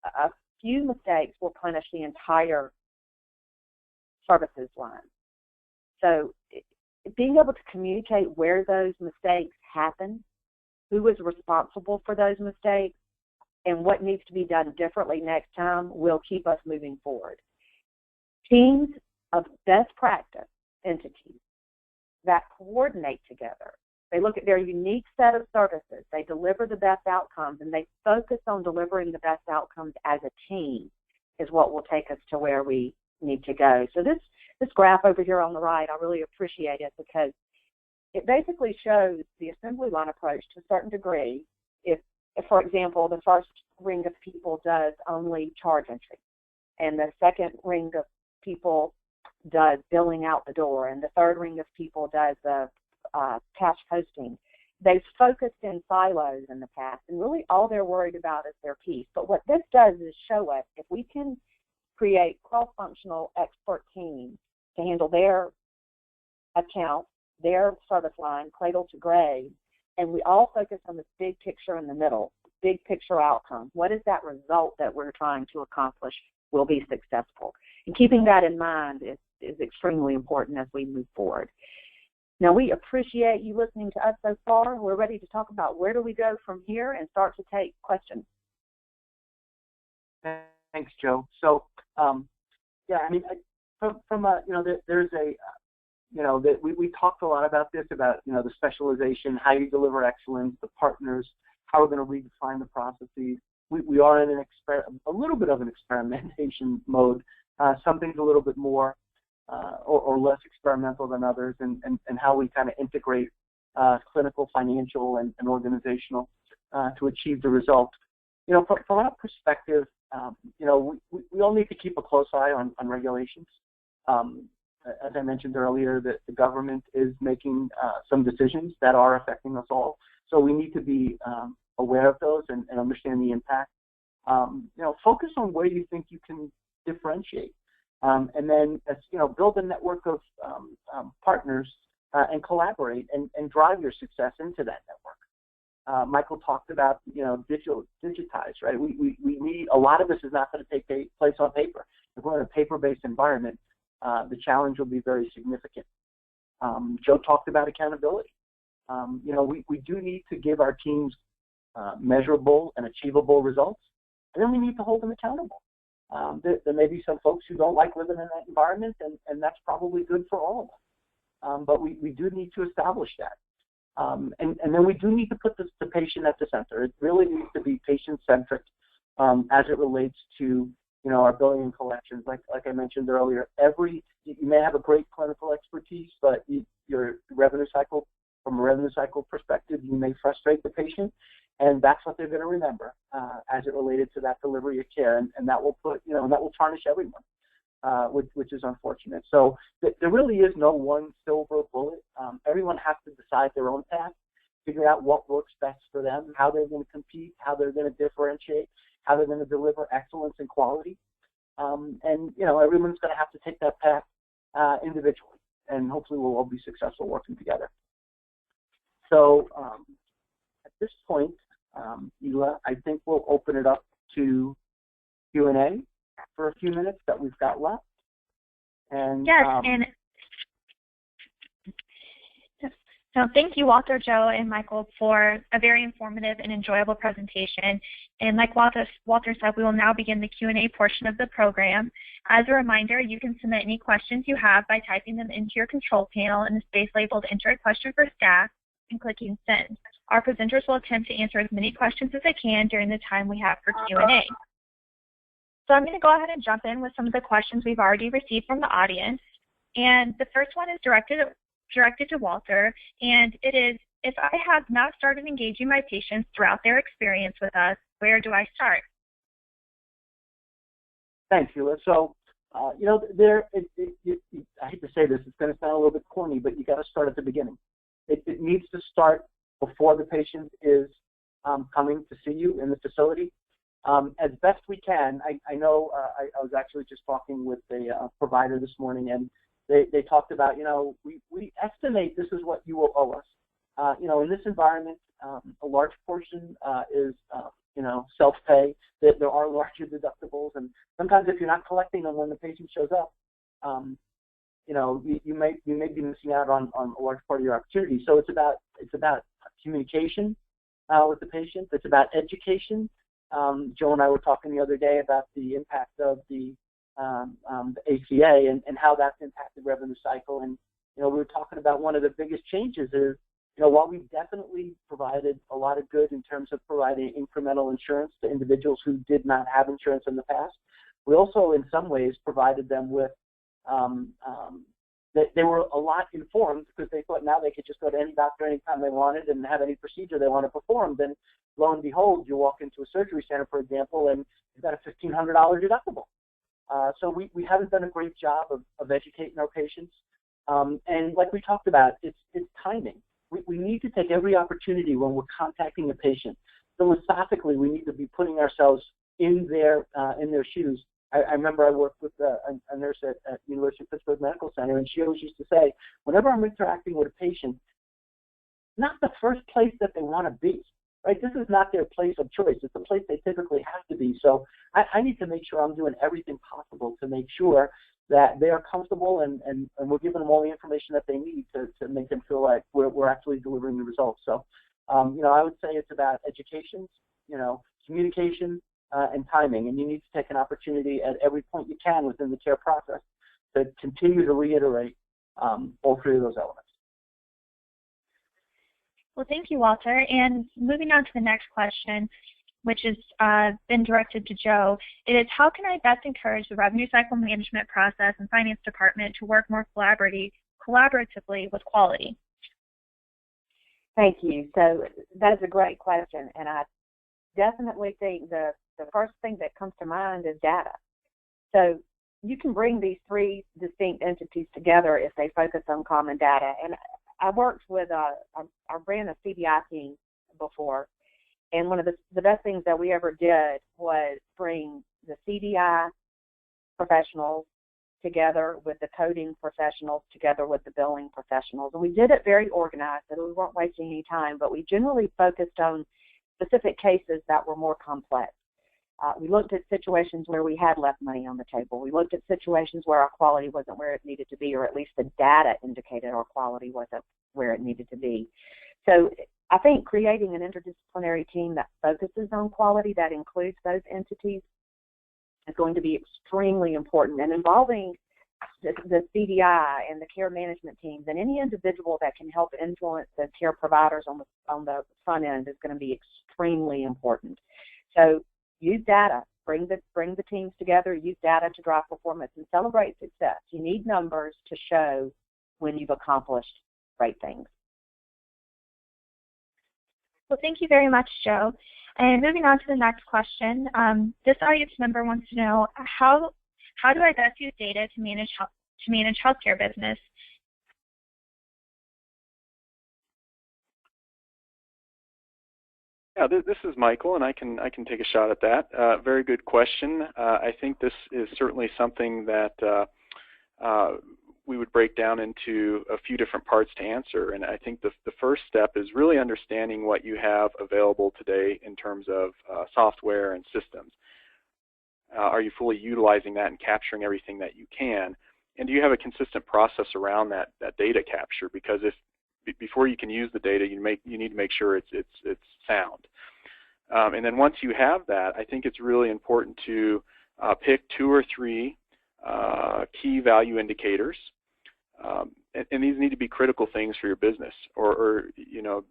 a few mistakes will punish the entire services line. So being able to communicate where those mistakes happen, who is responsible for those mistakes, and what needs to be done differently next time will keep us moving forward. Teams of best practice entities that coordinate together, they look at their unique set of services, they deliver the best outcomes, and they focus on delivering the best outcomes as a team is what will take us to where we need to go. So this graph over here on the right, I really appreciate it, because it basically shows the assembly line approach to a certain degree. If, for example, the first ring of people does only charge entry, and the second ring of people does billing out the door, and the third ring of people does the cash posting. They've focused in silos in the past, and really all they're worried about is their piece. But what this does is show us if we can create cross-functional expert teams to handle their account, their service line, cradle to grave, and we all focus on this big picture in the middle, big picture outcome. What is that result that we're trying to accomplish will be successful? And keeping that in mind is extremely important as we move forward. Now, we appreciate you listening to us so far. We're ready to talk about where do we go from here and start to take questions. Thanks, Joe. So, yeah, I mean, from a, there's a, we talked a lot about this, about, the specialization, how you deliver excellence, the partners, how we're going to redefine the processes. We are in a little bit of an experimentation mode. Some things a little bit more or less experimental than others, and how we kind of integrate clinical, financial, and organizational to achieve the result. From our perspective, we all need to keep a close eye on regulations. As I mentioned earlier, the government is making some decisions that are affecting us all. So we need to be aware of those and understand the impact. Focus on where you think you can differentiate. And then, build a network of partners and collaborate and drive your success into that network. Michael talked about, digitize, right? We need, a lot of this is not going to take place on paper. If we're in a paper-based environment, the challenge will be very significant. Joe talked about accountability. We do need to give our teams measurable and achievable results, and then we need to hold them accountable. There may be some folks who don't like living in that environment, and that's probably good for all of us. But we do need to establish that. And then we do need to put the patient at the center. It really needs to be patient-centric as it relates to, our billing and collections. Like I mentioned earlier, you may have a great clinical expertise, but your revenue cycle, from a revenue cycle perspective, you may frustrate the patient. And that's what they're going to remember as it related to that delivery of care, and that will put, that will tarnish everyone, which is unfortunate. So there really is no one silver bullet. Everyone has to decide their own path, figure out what works best for them, how they're going to compete, how they're going to differentiate, how they're going to deliver excellence and quality. And everyone's going to have to take that path individually, and hopefully we'll all be successful working together. So at this point, Ela, I think we'll open it up to Q&A for a few minutes that we've got left. And yes, so thank you, Walter, Joe, and Michael, for a very informative and enjoyable presentation. And like Walter said, we will now begin the Q&A portion of the program. As a reminder, you can submit any questions you have by typing them into your control panel in the space labeled Enter a Question for Staff and clicking Send. Our presenters will attempt to answer as many questions as they can during the time we have for Q&A. So I'm going to go ahead and jump in with some of the questions we've already received from the audience. And the first one is directed to Walter, and it is, if I have not started engaging my patients throughout their experience with us, where do I start? Thanks, Ela. So, I hate to say this, it's going to sound a little bit corny, but you got to start at the beginning. It needs to start before the patient is coming to see you in the facility. As best we can, I know I was actually just talking with a provider this morning, and they talked about, we estimate this is what you will owe us. In this environment, a large portion is, self-pay. There are larger deductibles, and sometimes if you're not collecting them when the patient shows up, you may be missing out on a large part of your opportunity. So it's about communication with the patient. It's about education. Joe and I were talking the other day about the impact of the ACA and how that's impacted revenue cycle. And we were talking about one of the biggest changes is, while we've definitely provided a lot of good in terms of providing incremental insurance to individuals who did not have insurance in the past, we also in some ways provided them with they were a lot informed because they thought now they could just go to any doctor anytime they wanted and have any procedure they want to perform. Then, lo and behold, you walk into a surgery center, for example, and you've got a $1,500 deductible. So we haven't done a great job of educating our patients. And like we talked about, it's timing. We need to take every opportunity when we're contacting a patient. Philosophically, we need to be putting ourselves in their shoes. I remember I worked with a nurse at University of Pittsburgh Medical Center, and she always used to say, whenever I'm interacting with a patient, not the first place that they want to be, right? This is not their place of choice. It's the place they typically have to be. So I need to make sure I'm doing everything possible to make sure that they are comfortable and we're giving them all the information that they need to make them feel like we're actually delivering the results. So, I would say it's about education, communication, and timing. And you need to take an opportunity at every point you can within the care process to continue to reiterate all three of those elements. Well, thank you, Walter. And moving on to the next question, which has been directed to Joe, it is, how can I best encourage the revenue cycle management process and finance department to work more collaboratively with quality? Thank you. So that is a great question, and I definitely think the first thing that comes to mind is data. So you can bring these three distinct entities together if they focus on common data. And I worked with I ran a CDI team before, and one of the best things that we ever did was bring the CDI professionals together with the coding professionals, together with the billing professionals. And we did it very organized, so we weren't wasting any time, but we generally focused on specific cases that were more complex. We looked at situations where we had left money on the table. We looked at situations where our quality wasn't where it needed to be, or at least the data indicated our quality wasn't where it needed to be. So I think creating an interdisciplinary team that focuses on quality, that includes those entities, is going to be extremely important. And involving the CDI and the care management teams and any individual that can help influence the care providers on the front end is going to be extremely important. So use data, bring the teams together, use data to drive performance, and celebrate success. You need numbers to show when you've accomplished great things. Well, thank you very much, Joe. And moving on to the next question, this audience member wants to know, how do I best use data to manage healthcare business? Yeah, this is Michael, and I can take a shot at that. Very good question. I think this is certainly something that we would break down into a few different parts to answer. And I think the first step is really understanding what you have available today in terms of software and systems. Are you fully utilizing that and capturing everything that you can? And do you have a consistent process around that data capture? Because before you can use the data, you need to make sure it's sound. And then once you have that, I think it's really important to pick 2 or 3 key value indicators, and these need to be critical things for your business, or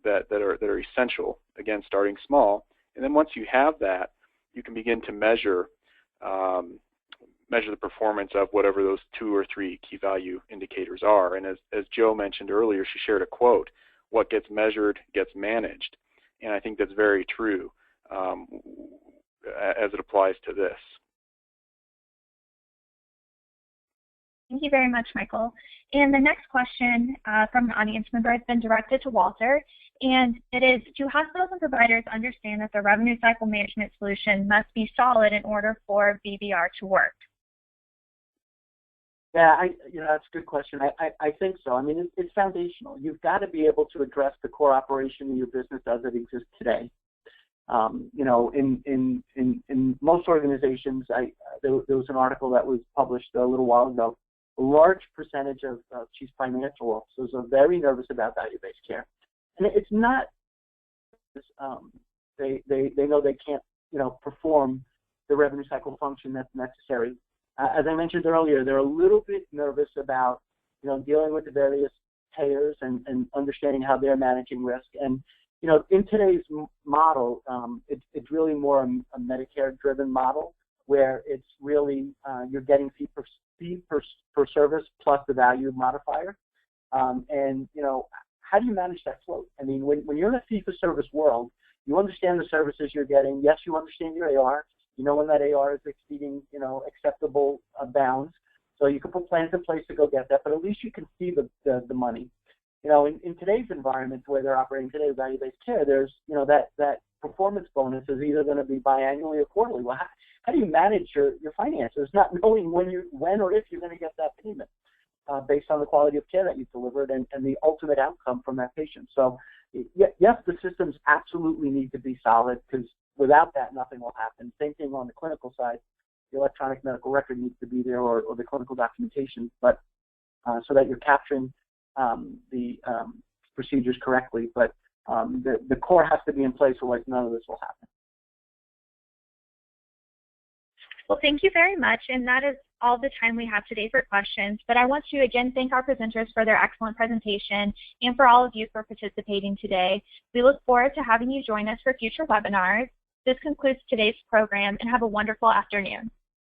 that are essential. Again, starting small, and then once you have that, you can begin to measure the performance of whatever those 2 or 3 key value indicators are. And as Joe mentioned earlier, she shared a quote: "What gets measured gets managed," and I think that's very true as it applies to this. Thank you very much, Michael. And the next question from the audience member has been directed to Walter, and it is, do hospitals and providers understand that the revenue cycle management solution must be solid in order for VBR to work? Yeah, that's a good question. I think so. I mean, it's foundational. You've got to be able to address the core operation of your business as it exists today. In most organizations, there was an article that was published a little while ago. A large percentage of chief financial officers are very nervous about value-based care, and it's not. They know they can't perform the revenue cycle function that's necessary. As I mentioned earlier, they're a little bit nervous about dealing with the various payers and understanding how they're managing risk. And in today's model, it's really more a Medicare-driven model, where it's really you're getting fee per service plus the value modifier. And, you know, how do you manage that float? I mean, when you're in a fee-for-service world, you understand the services you're getting. Yes, you understand your AR. You know when that AR is exceeding, you know, acceptable bounds. So you can put plans in place to go get that, but at least you can see the money. You know, in today's environment, the way they're operating today, value-based care, there's, you know, that performance bonus is either going to be biannually or quarterly. Well, how do you manage your finances, not knowing when or if you're going to get that payment based on the quality of care that you've delivered and the ultimate outcome from that patient? So, yes, the systems absolutely need to be solid, because without that, nothing will happen. Same thing on the clinical side. The electronic medical record needs to be there, or the clinical documentation, but so that you're capturing the procedures correctly. But the core has to be in place, otherwise none of this will happen. Well, thank you very much, and that is all the time we have today for questions. But I want to again thank our presenters for their excellent presentation and for all of you for participating today. We look forward to having you join us for future webinars. This concludes today's program, and have a wonderful afternoon.